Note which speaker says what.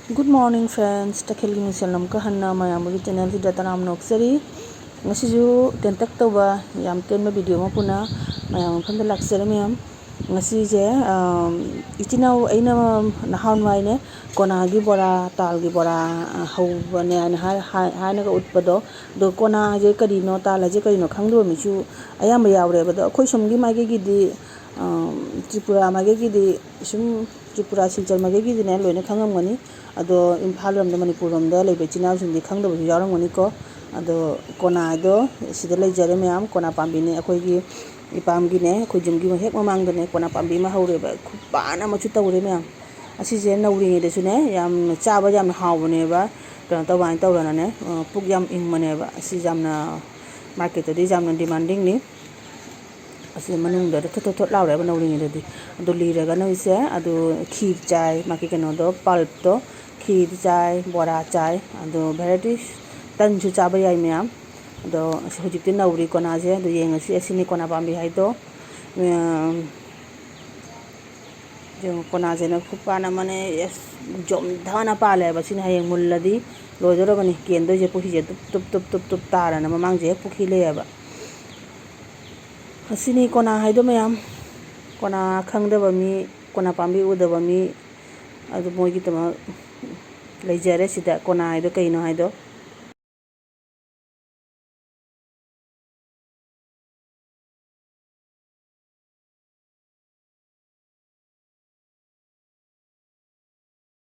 Speaker 1: Good morning friends. Takhilgi misalam ka hanna mayamugi channel si datanam noksari. Ngasiju tentak tawa yam tenma video mo puna mayam khanda laksari mayam. Ngasi je itina aina nahaun waine kona gi bora tal gi bora hau ne an ha na ga utpado do kona je kadi no tal je kadi no khangdo mi chu ayam yawre bado khoi somgi mage gi di Tripura mage gi di sum Tripura silchar mage gi di ne loine khangam gani ado imphal ram da manipur ram da lebe chinaw sing di khangda bu yaram gani ko ado kona do sida lai jare mayam kona pambi ne akhoi gi ipam gi ne khoi jum gi hek mamang da ne kona pambi ma haure ba khupana ma chu tawre mayam asi je nawri nge de su ne yam chaba yam haw ne ba kan tawain tawrana ne puk yam ing mane ba asi jamna market di jamna demanding ni asi manung da thot laure ba nawri nge de ado lira ga no ise ado khir chai maki keno do pulp to khir chai bora chai ado varieties tan chu chaba yai myam ado hojik tin nawri kona je ado yengsi asini kona pambi hai to जो कोना जेना खुपाना माने जम धाना पाले बसिन हायeng मुल्लदी लोजरगनी केंदो जे पुखी जे तुप ताराना ममांग जे पुखी लेबा हसिनी कोना हाइदो मयाम कोना खंगदबा मी कोना पाम्बी उदबा मी अदु मोगी तमा लेजरे सिदा कोना हाइदो कइनो हाइदो